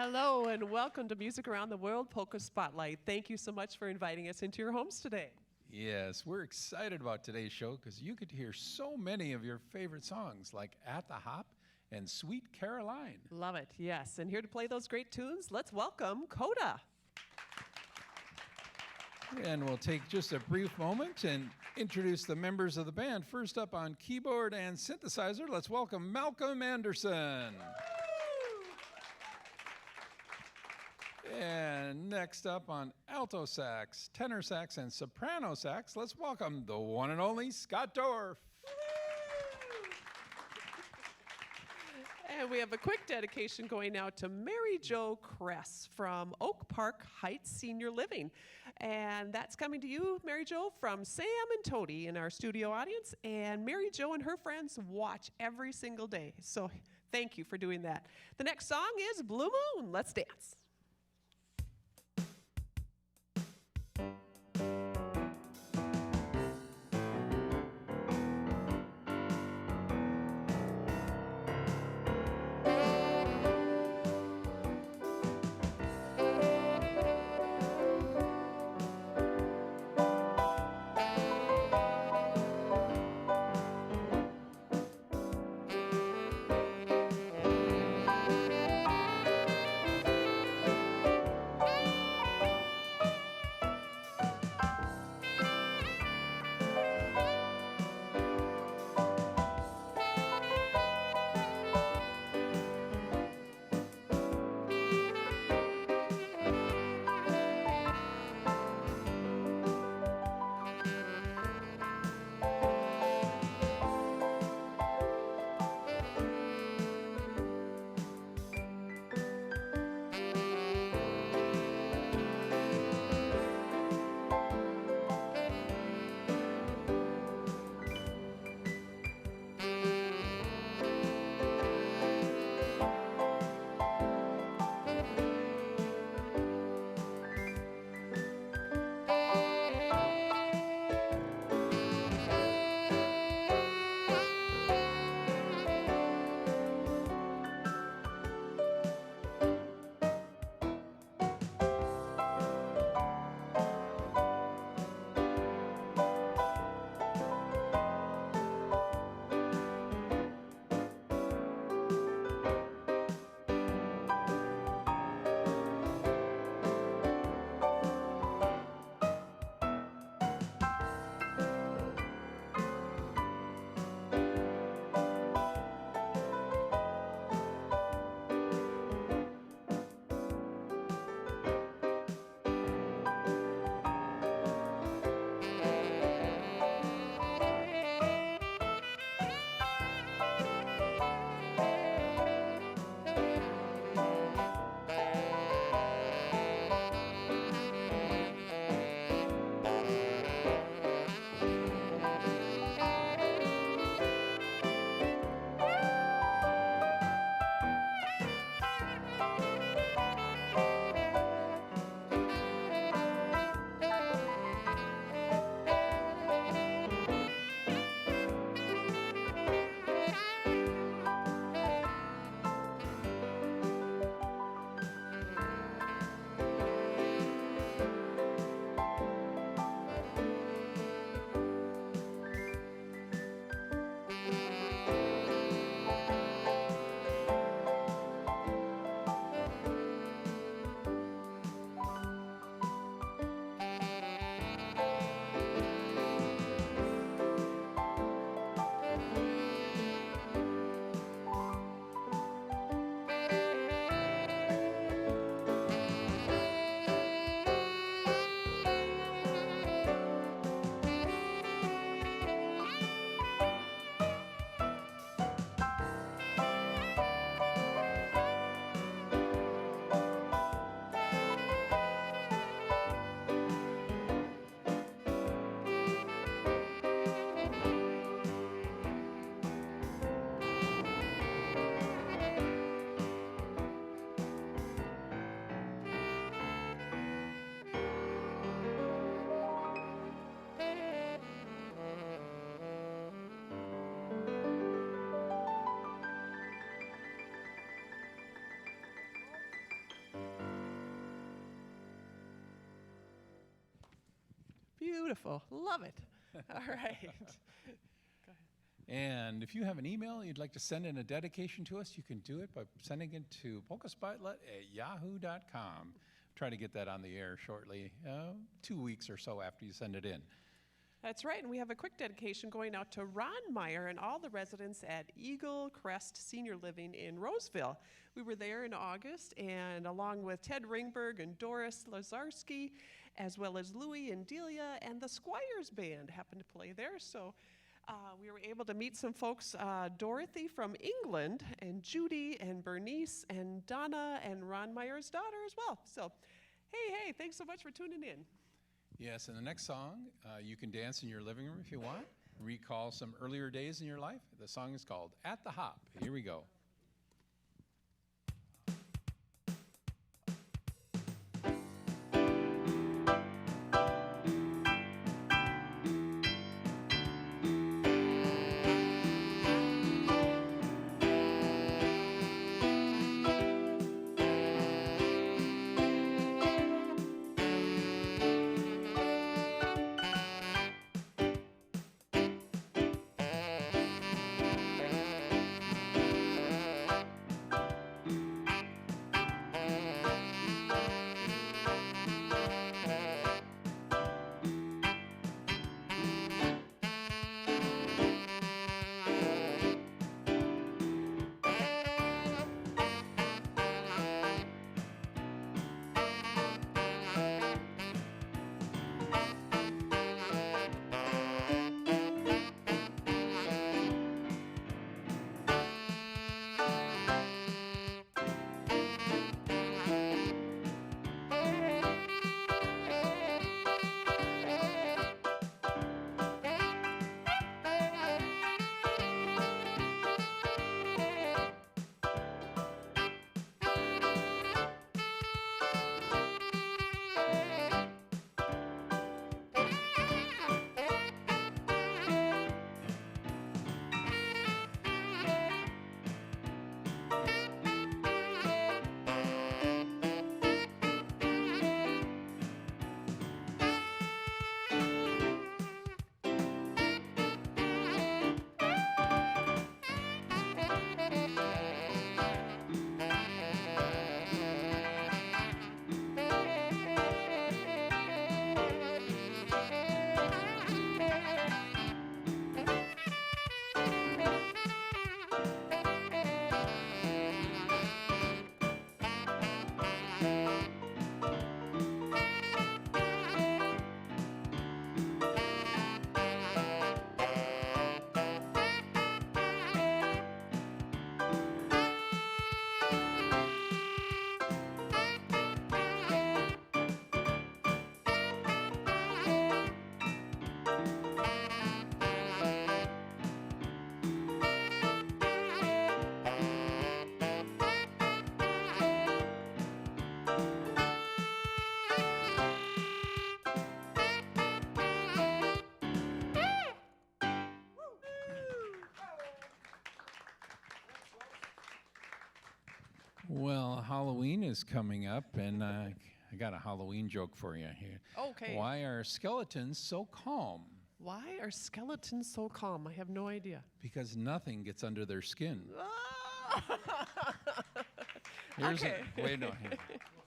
Hello and welcome to Music Around the World Polka Spotlight. Thank you so much for inviting us into your homes today. Yes, we're excited about today's show because you get to hear so many of your favorite songs like At the Hop and Sweet Caroline. Love it, yes. And here to play those great tunes, let's welcome CODA. And we'll take just a brief moment and introduce the members of the band. First up on keyboard and synthesizer, let's welcome Malcolm Anderson. And next up on alto sax, tenor sax, and soprano sax, let's welcome the one and only Scott Dorff. And we have a quick dedication going out to Mary Jo Kress from Oak Park Heights Senior Living. And that's coming to you, Mary Jo, from Sam and Tody in our studio audience. And Mary Jo and her friends watch every single day. So thank you for doing that. The next song is Blue Moon. Let's dance. beautiful. Love it. All right. And if you have an email you'd like to send in a dedication to us, you can do it by sending it to polkaspotlight@yahoo.com. Try to get that on the air shortly, 2 weeks or so after you send it in. That's right, and we have a quick dedication going out to Ron Meyer and all the residents at Eagle Crest Senior Living in Roseville. We were there in August, and along with Ted Ringberg and Doris Lazarski, as well as Louie and Delia, and the Squires Band happened to play there. So we were able to meet some folks, Dorothy from England, and Judy, and Bernice, and Donna, and Ron Meyer's daughter as well. So, hey, thanks so much for tuning in. Yes, and the next song, you can dance in your living room if you want. Recall some earlier days in your life. The song is called At the Hop. Here we go. Well, Halloween is coming up, and I got a Halloween joke for you here. Okay. Why are skeletons so calm? Why are skeletons so calm? I have no idea. Because nothing gets under their skin. Okay.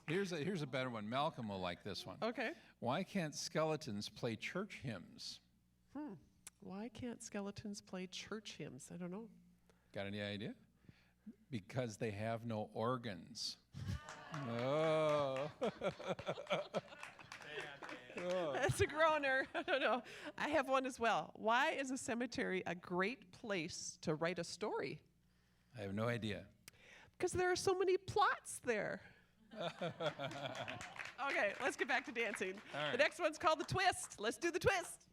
Here's a better one. Malcolm will like this one. Okay. Why can't skeletons play church hymns? Why can't skeletons play church hymns? I don't know. Got any idea? Because they have no organs. Oh. That's a groaner. I don't know. I have one as well. Why is a cemetery a great place to write a story? I have no idea. Because there are so many plots there. Okay, let's get back to dancing. All right. The next one's called the twist. Let's do the twist.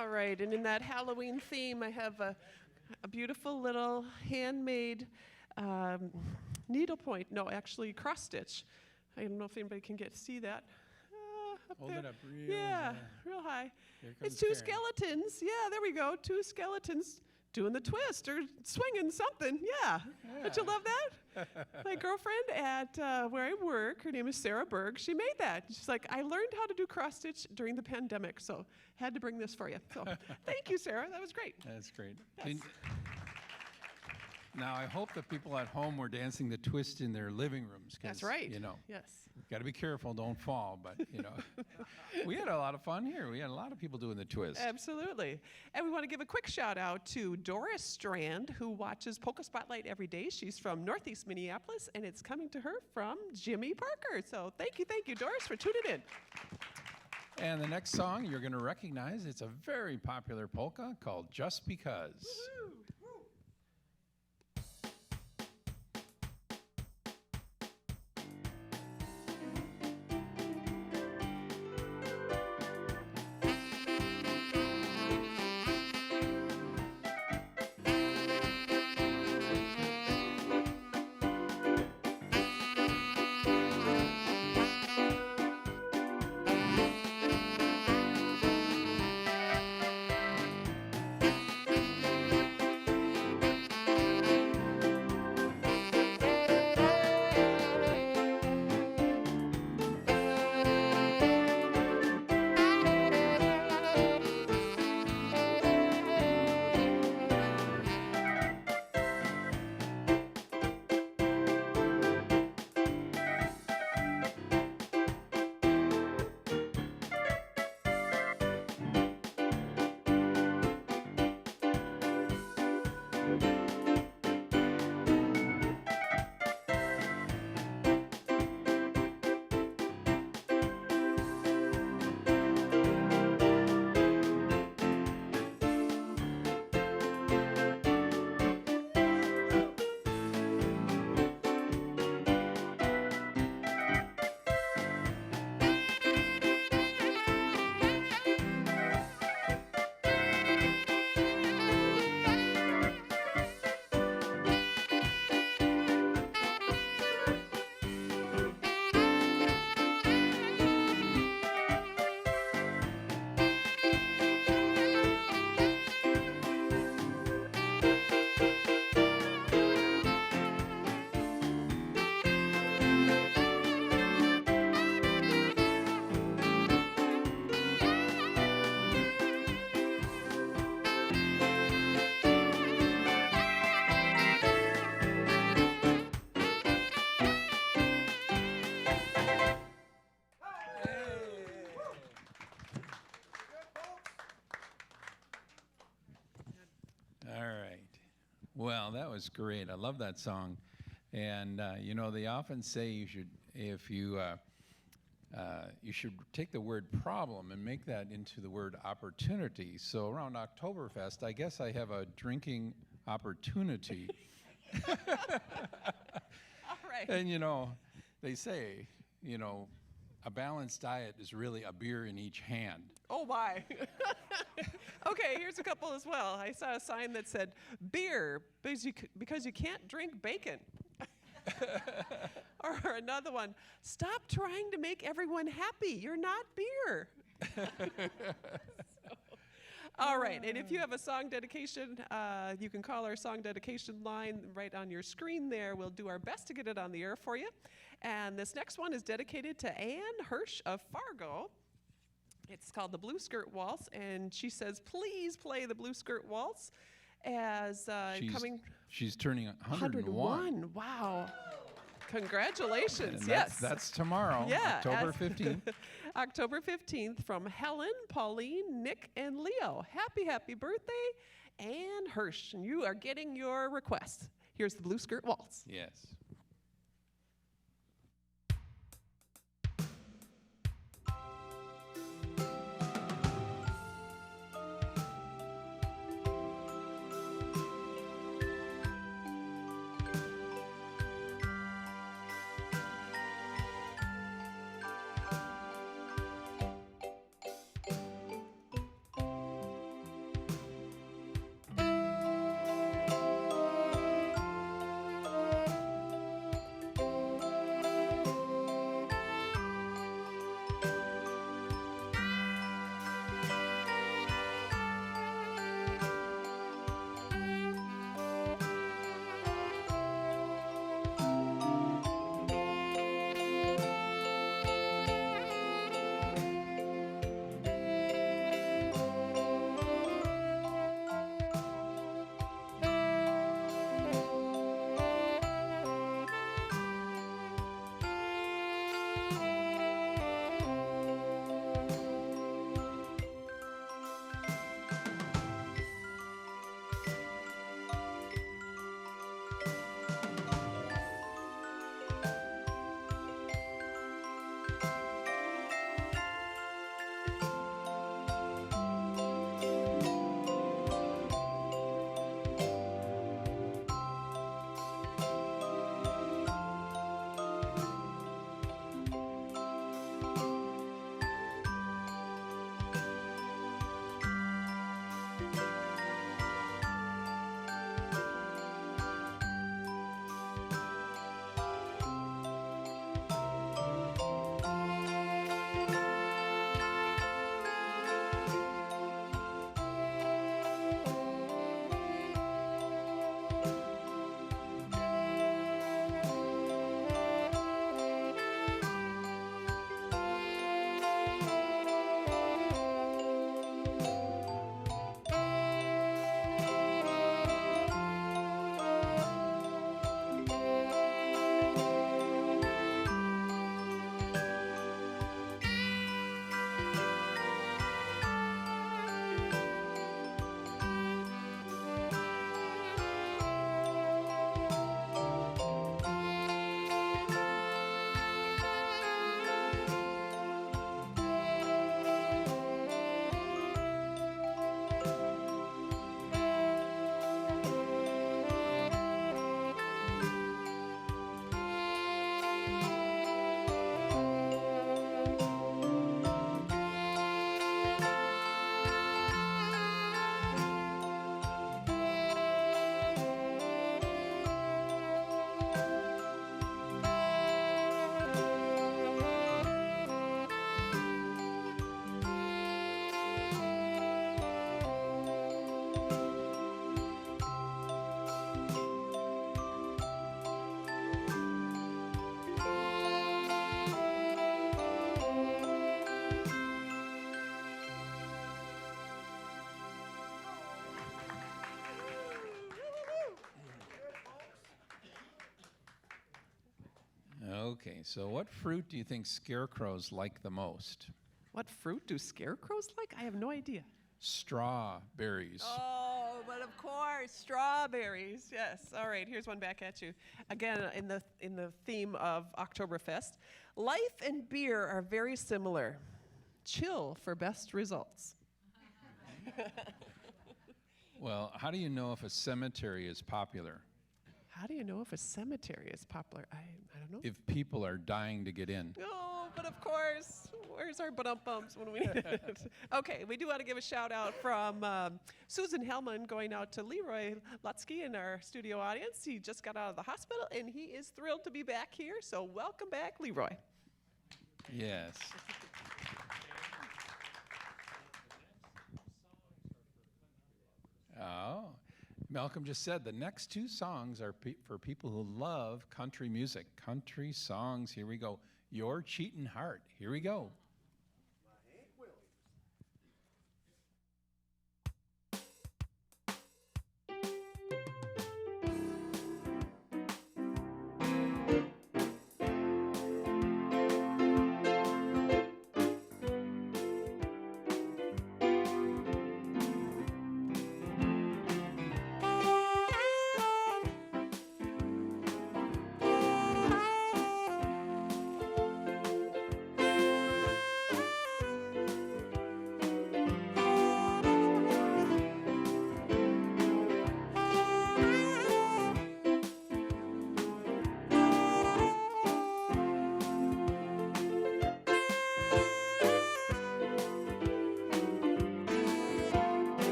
All right, and in that Halloween theme, I have a beautiful little handmade needlepoint. No, actually cross stitch. I don't know if anybody can see that. Up Hold there. it up real Yeah, high. real high. Here It's comes two Karen. skeletons. Yeah, there we go. Two skeletons doing the twist or swinging something. Yeah. Don't you love that? My girlfriend at where I work, her name is Sarah Berg, she made that. She's like, I learned how to do cross stitch during the pandemic, so had to bring this for you. So thank you, Sarah. That was great. That's great. Yes. Now, I hope the people at home were dancing the twist in their living rooms. That's right. You know, Yes. got to be careful, don't fall. But, you know, we had a lot of fun here. We had a lot of people doing the twist. Absolutely. And we want to give a quick shout out to Doris Strand, who watches Polka Spotlight every day. She's from Northeast Minneapolis, and it's coming to her from Jimmy Parker. So thank you, Doris, for tuning in. And the next song you're going to recognize, it's a very popular polka called Just Because. Woo-hoo. All right. Well, that was great. I love that song. And, you know, they often say you should, if you should take the word problem and make that into the word opportunity. So around Oktoberfest, I guess I have a drinking opportunity. All right. And, you know, they say, you know, a balanced diet is really a beer in each hand. Oh, my. Okay, here's a couple as well. I saw a sign that said, beer, because you can't drink bacon. Or another one, stop trying to make everyone happy. You're not beer. All right, and if you have a song dedication, you can call our song dedication line right on your screen there. We'll do our best to get it on the air for you. And this next one is dedicated to Ann Hirsch of Fargo. It's called the Blue Skirt Waltz, and she says, please play the Blue Skirt Waltz as She's turning 101. Wow. Congratulations. And Yes. That's tomorrow, Yeah, October 15th. October 15th from Helen, Pauline, Nick, and Leo. Happy birthday, Ann Hirsch. And you are getting your request. Here's the Blue Skirt Waltz. Yes. Okay, so what fruit do you think scarecrows like the most? What fruit do scarecrows like? I have no idea. Strawberries. Oh, but of course, strawberries. Yes. All right. Here's one back at you. Again, in the theme of Oktoberfest, life and beer are very similar. Chill for best results. Well, how do you know if a cemetery is popular? How do you know if a cemetery is popular? I don't know. If people are dying to get in. Oh, but of course, where's our bumps when we need it? Okay, we do want to give a shout out from Susan Hellman going out to Leroy Lutsky in our studio audience. He just got out of the hospital and he is thrilled to be back here. So welcome back, Leroy. Yes. Oh, Malcolm just said the next two songs are for people who love country music. Country songs, here we go. Your Cheatin' Heart, here we go.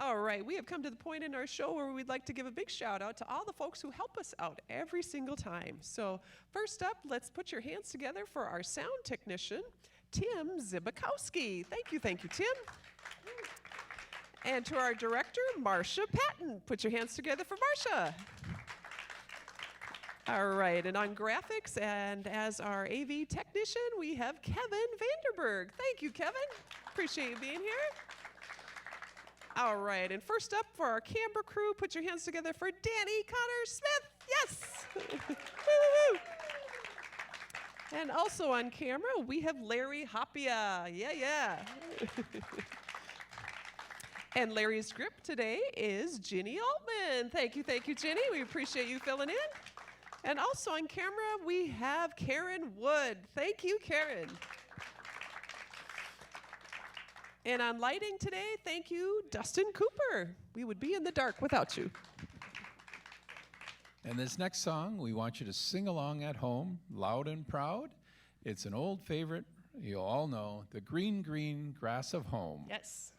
All right, we have come to the point in our show where we'd like to give a big shout out to all the folks who help us out every single time. So first up, let's put your hands together for our sound technician, Tim Zibikowski. Thank you, Tim. And to our director, Marcia Patton. Put your hands together for Marcia. All right, and on graphics and as our AV technician, we have Kevin Vanderberg. Thank you, Kevin. Appreciate you being here. All right, and first up for our camera crew, put your hands together for Danny Connor Smith. Yes! And also on camera, we have Larry Hoppia. Yeah. And Larry's script today is Ginny Altman. Thank you, Ginny. We appreciate you filling in. And also on camera, we have Karen Wood. Thank you, Karen. And on lighting today, thank you, Dustin Cooper. We would be in the dark without you. And this next song, we want you to sing along at home, loud and proud. It's an old favorite, you all know, The Green, Green Grass of Home. Yes.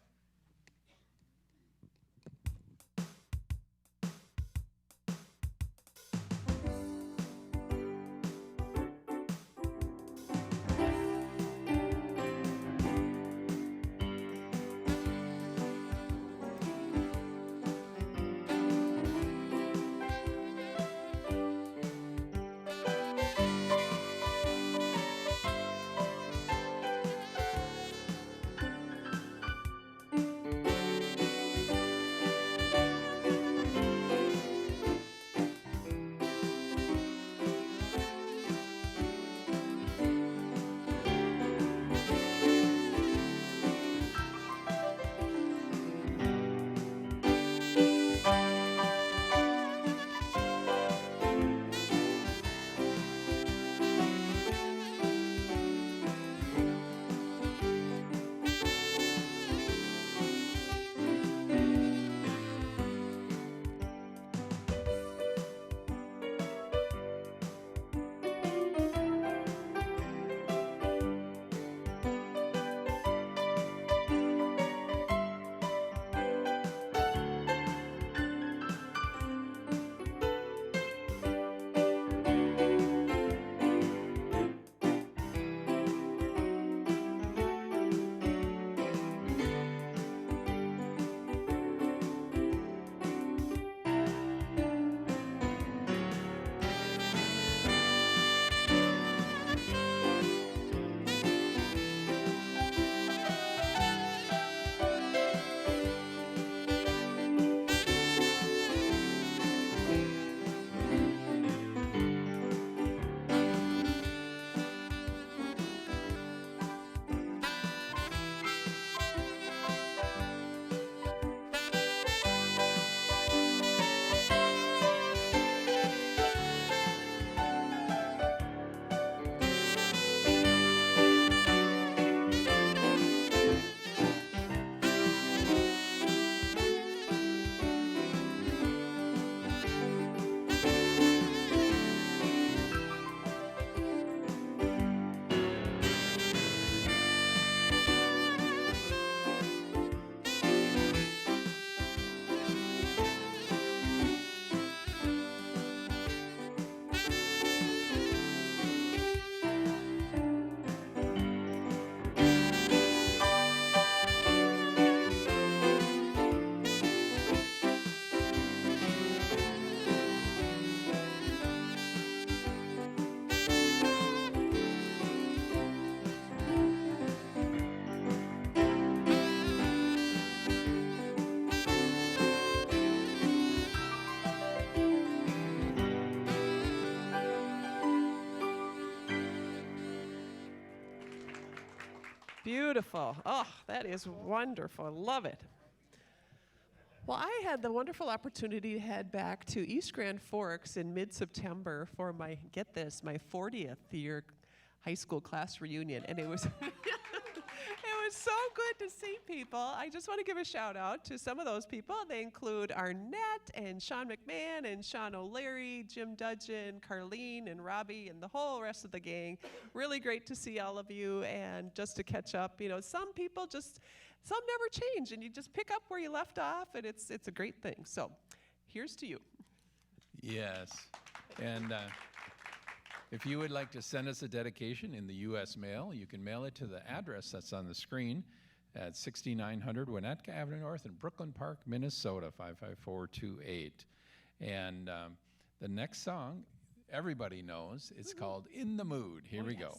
Beautiful. Oh, that is wonderful. Love it. Well, I had the wonderful opportunity to head back to East Grand Forks in mid-September for my, get this, my 40th year high school class reunion, and it was it was so good to see people. I just want to give a shout out to some of those people. They include Arnett and Sean McMahon and Sean O'Leary, Jim Dudgeon, Carlene and Robbie and the whole rest of the gang. Really great to see all of you and just to catch up. You know, some people just, some never change, and you just pick up where you left off, and it's a great thing. So here's to you. Yes. And if you would like to send us a dedication in the U.S. mail, you can mail it to the address that's on the screen at 6900 Winnetka Avenue North in Brooklyn Park, Minnesota, 55428. And the next song, everybody knows. It's called In the Mood. Here we go.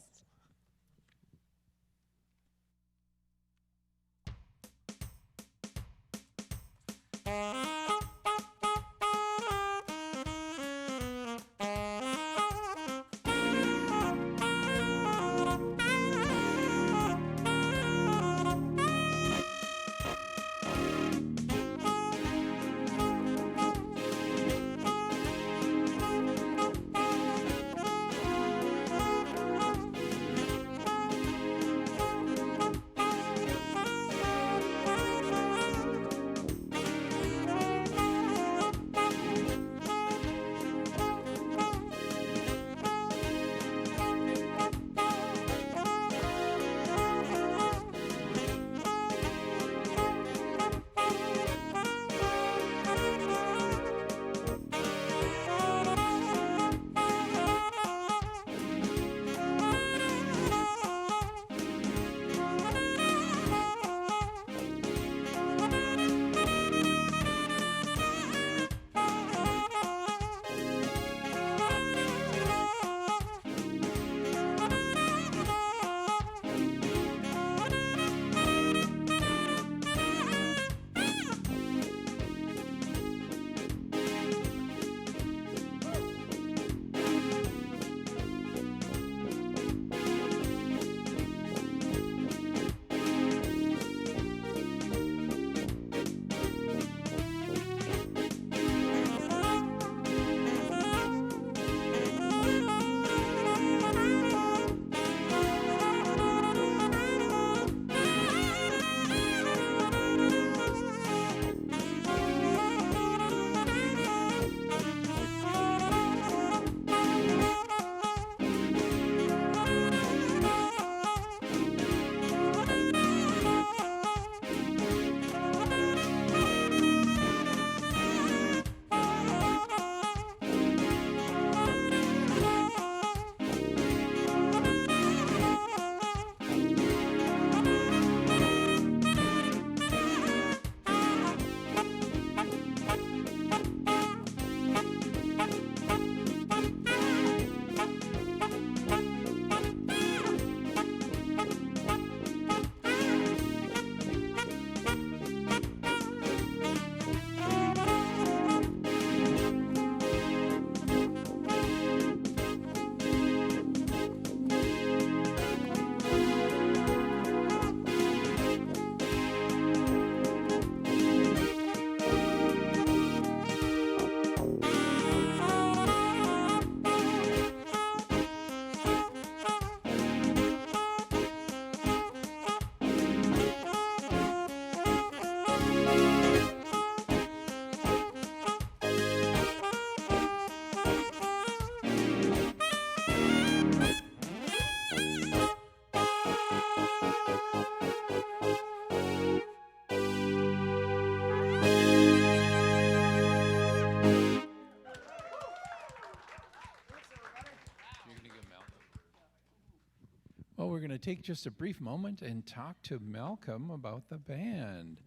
Well, we're going to take just a brief moment and talk to Malcolm about the band.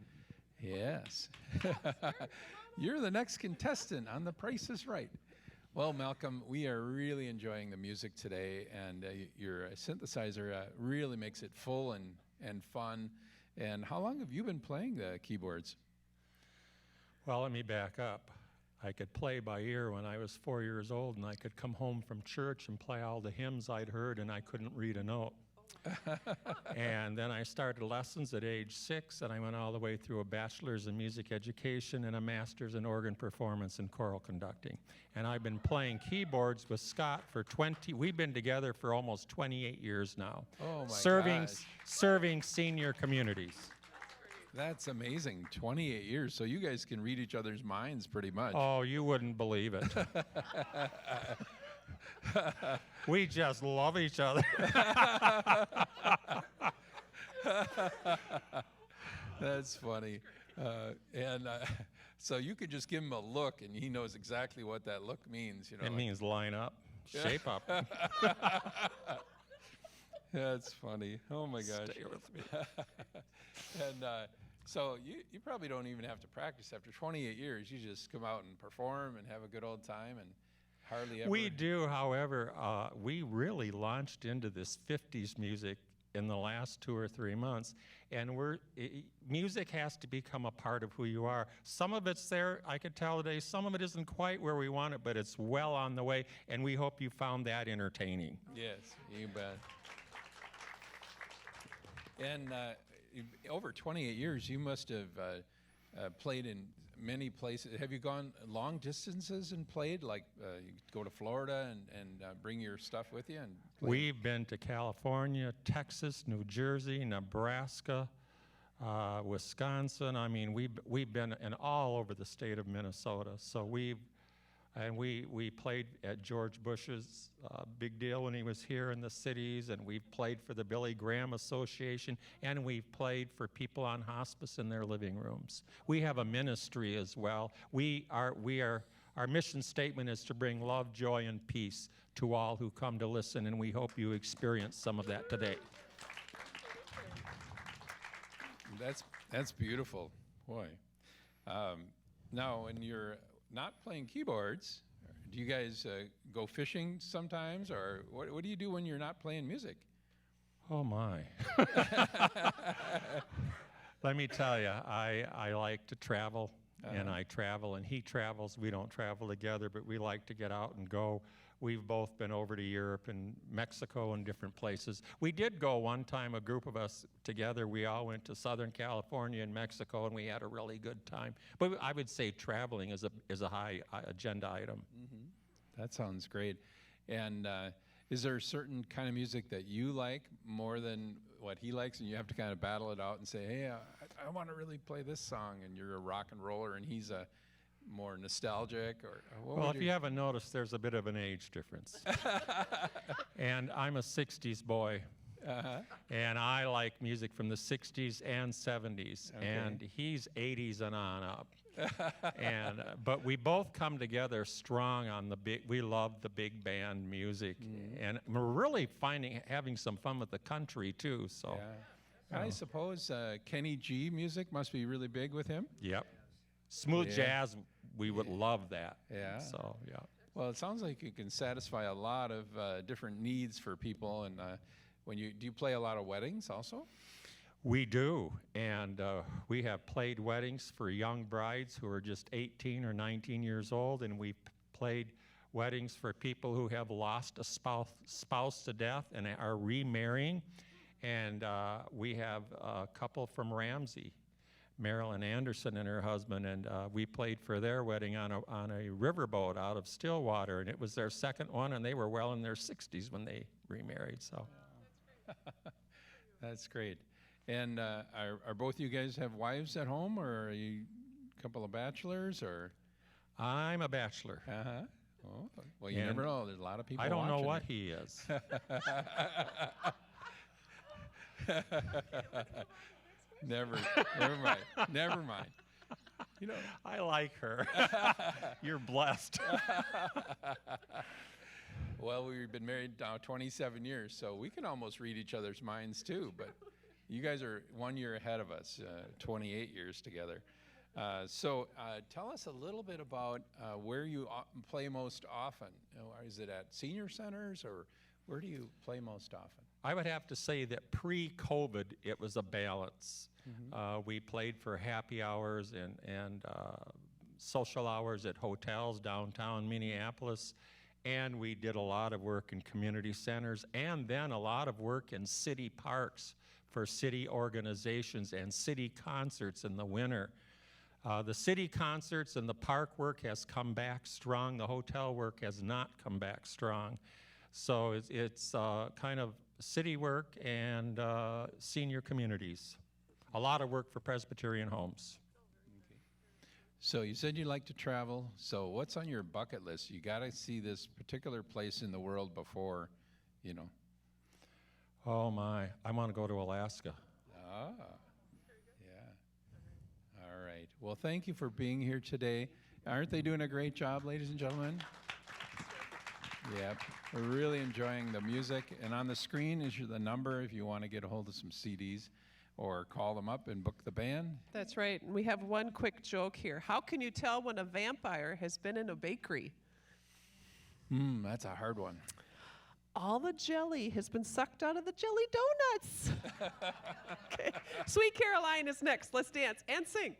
Yes. You're the next contestant on The Price is Right. Well, Malcolm, we are really enjoying the music today, and your synthesizer really makes it full and fun. And how long have you been playing the keyboards? Well, let me back up. I could play by ear when I was 4 years old, and I could come home from church and play all the hymns I'd heard, and I couldn't read a note. And then I started lessons at age 6, and I went all the way through a bachelor's in music education and a master's in organ performance and choral conducting. And I've been playing keyboards with Scott for we've been together for almost 28 years now. Oh my serving, gosh. serving senior communities. That's amazing. 28 years. So you guys can read each other's minds pretty much. Oh, you wouldn't believe it. We just love each other. That's funny. So you could just give him a look, and he knows exactly what that look means. You know, It means line up, shape up. That's funny. Oh my gosh. Stay with me. And so you probably don't even have to practice after 28 years. You just come out and perform and have a good old time, and hardly ever. We do, however, we really launched into this 50s music in the last 2 or 3 months, and music has to become a part of who you are. Some of it's there, I could tell today. Some of it isn't quite where we want it, but it's well on the way, and we hope you found that entertaining. Yes, you bet. And over 28 years, you must have played in many places. Have you gone long distances and played? Like you go to Florida and bring your stuff with you and play? We've been to California, Texas, New Jersey, Nebraska, Wisconsin. I mean, we've been in all over the state of Minnesota. So we played at George Bush's big deal when he was here in the cities, and we've played for the Billy Graham Association, and we've played for people on hospice in their living rooms. We have a ministry as well. Our mission statement is to bring love, joy, and peace to all who come to listen, and we hope you experience some of that today. That's beautiful, boy. Now, when you're not playing keyboards, do you guys go fishing sometimes, or what do you do when you're not playing music? Oh my. Let me tell you, I like to travel, and I travel, and he travels. We don't travel together, but we like to get out and go. We've both been over to Europe and Mexico and different places. We did go one time, a group of us together. We all went to Southern California and Mexico, and we had a really good time. But I would say traveling is a high agenda item. Mm-hmm. That sounds great. And is there a certain kind of music that you like more than what he likes, and you have to kind of battle it out and say, hey, I want to really play this song, and you're a rock and roller, and he's a more nostalgic, or what? Well, if you haven't noticed, there's a bit of an age difference. And I'm a 60s boy. Uh-huh. And I like music from the 60s and 70s, Okay. and he's 80s and on up. And but we both come together strong on we love the big band music, and we're really having some fun with the country too. So, yeah. I suppose Kenny G music must be really big with him. Yep, smooth Yeah. jazz. We would love that. Yeah. So yeah. Well, it sounds like you can satisfy a lot of different needs for people. And do you play a lot of weddings also? We do, and we have played weddings for young brides who are just 18 or 19 years old, and we've played weddings for people who have lost a spouse to death and are remarrying. And we have a couple from Ramsey, Marilyn Anderson and her husband, and we played for their wedding on a riverboat out of Stillwater, and it was their second one, and they were well in their 60s when they remarried. So, That's great. And are both you guys have wives at home, or are you a couple of bachelors, or? I'm a bachelor. Uh-huh. Oh, well, you And never know. There's a lot of people I don't know watching what it. he is. Never mind. You know, I like her. You're blessed. well, we've been married now 27 years, so we can almost read each other's minds too, but you guys are 1 year ahead of us, 28 years together. So tell us a little bit about where you play most often. Is it at senior centers, or where do you play most often? I would have to say that pre-COVID, it was a balance. We played for happy hours and social hours at hotels downtown Minneapolis, And we did a lot of work in community centers and then a lot of work in city parks for city organizations and city concerts in the winter. The city concerts and the park work has come back strong. The hotel work has not come back strong. So it's kind of city work and senior communities. A lot of work for Presbyterian homes. So you said you like to travel. So what's on your bucket list? You got to see this particular place in the world before, you know. Oh my, I want to go to Alaska. Ah, yeah. All right. Well, thank you for being here today. Aren't they doing a great job, ladies and gentlemen? Yep. We're really enjoying the music. And on the screen is the number if you want to get a hold of some CDs or call them up and book the band. That's right. And we have one quick joke here. How can you tell when a vampire has been in a bakery? That's a hard one. All the jelly has been sucked out of the jelly donuts. Okay. Sweet Caroline is next. Let's dance and sing.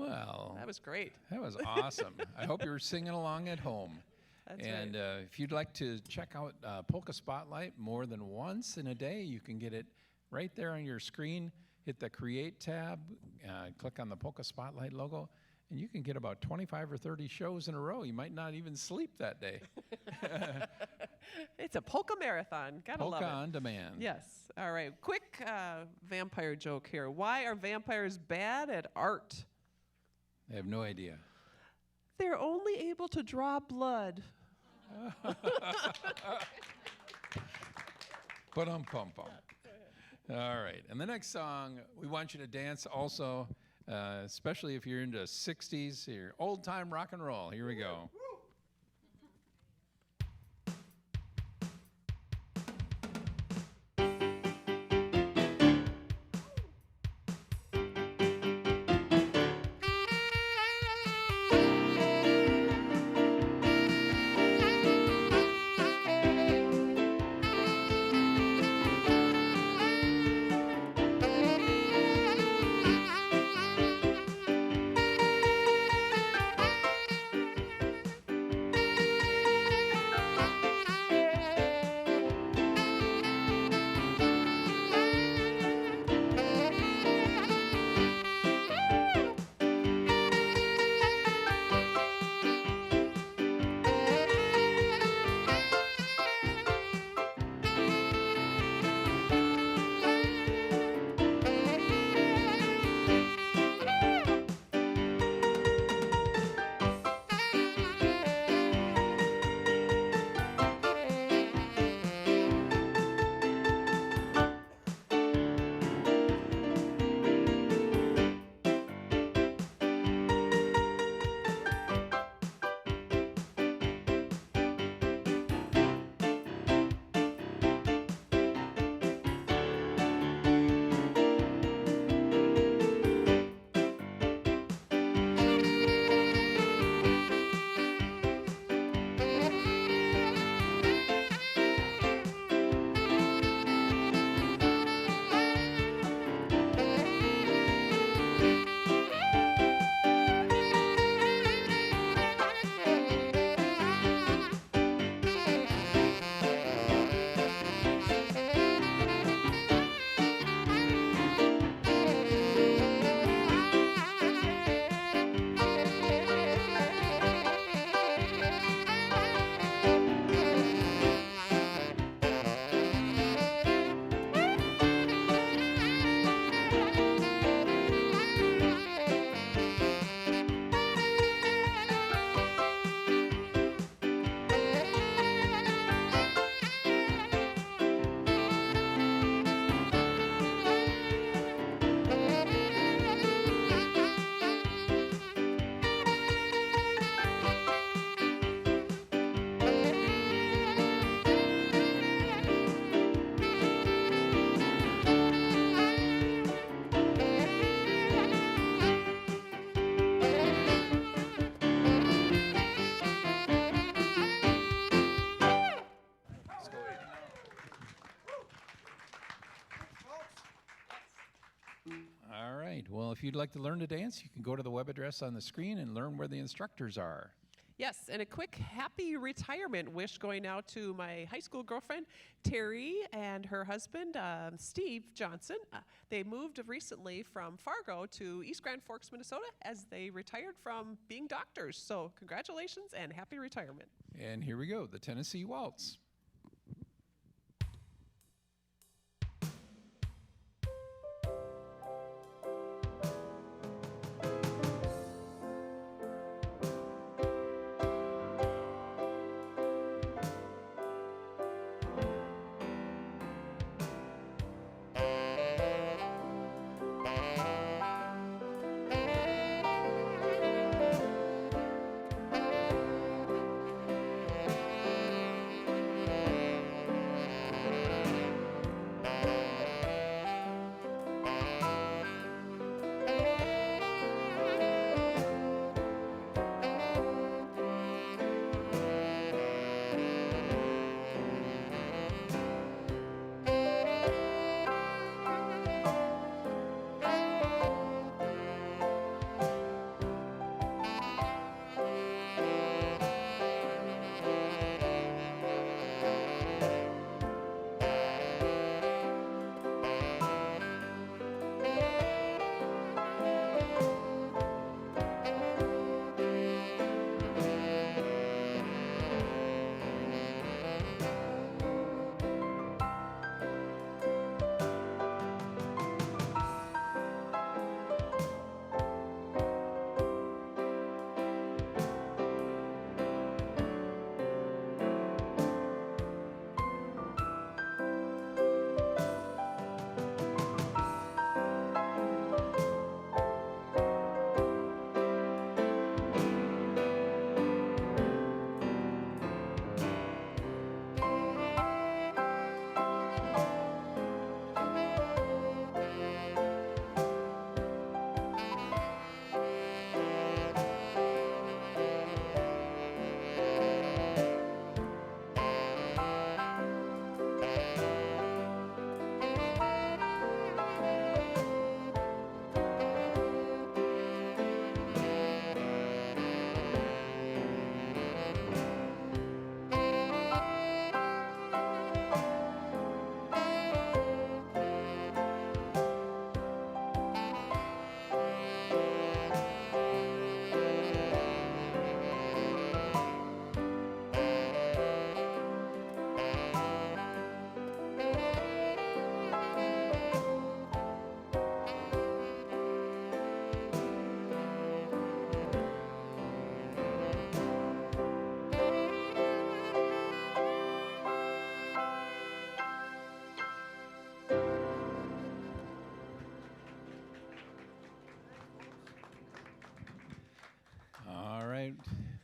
Well, That was great. that was awesome. I hope you're singing along at home. That's And right. if you'd like to check out Polka Spotlight more than once in a day, you can get it right there on your screen. Hit the Create tab, click on the Polka Spotlight logo, and you can get about 25 or 30 shows in a row. You might not even sleep that day. It's a polka marathon. Gotta love Polka it. on demand. Yes. All right. Quick vampire joke here. Why are vampires bad at art? I have no idea. They're only able to draw blood. Pum. All right. And the next song, we want you to dance also, especially if you're into 60s, your old time rock and roll. Here we go. All right. Well, if you'd like to learn to dance, you can go to the web address on the screen and learn where the instructors are. Yes, and a quick happy retirement wish going out to my high school girlfriend, Terry, and her husband, Steve Johnson. They moved recently from Fargo to East Grand Forks, Minnesota, as they retired from being doctors. So congratulations and happy retirement. And here we go, the Tennessee Waltz.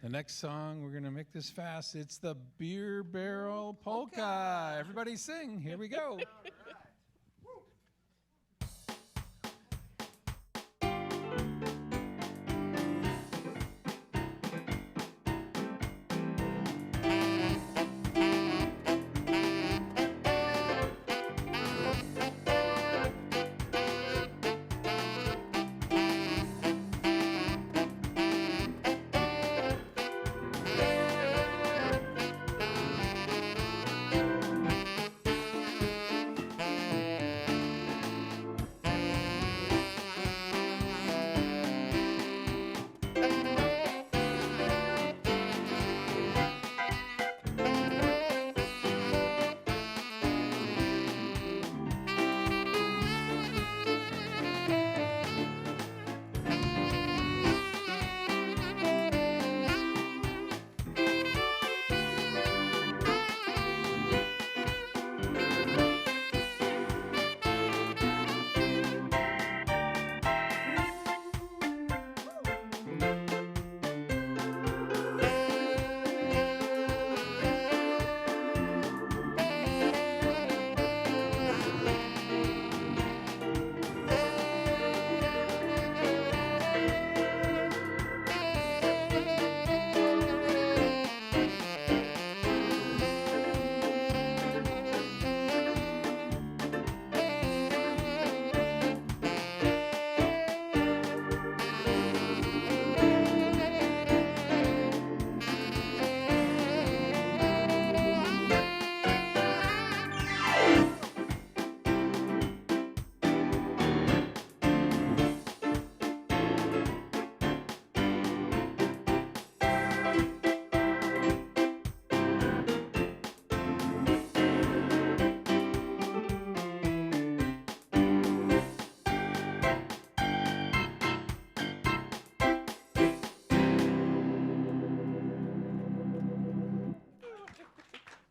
The next song, we're going to make this fast. It's the Beer Barrel Polka. Everybody sing. Here we go.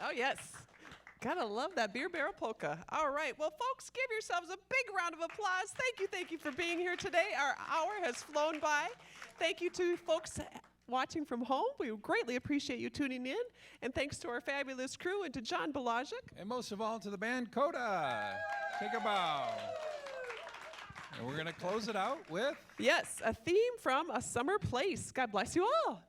Oh, yes. Gotta love that Beer Barrel Polka. All right. Well, folks, give yourselves a big round of applause. Thank you for being here today. Our hour has flown by. Thank you to folks watching from home. We greatly appreciate you tuning in. And thanks to our fabulous crew and to John Belagic. And most of all, to the band CODA. Take a bow. And we're going to close it out with... Yes, a theme from A Summer Place. God bless you all.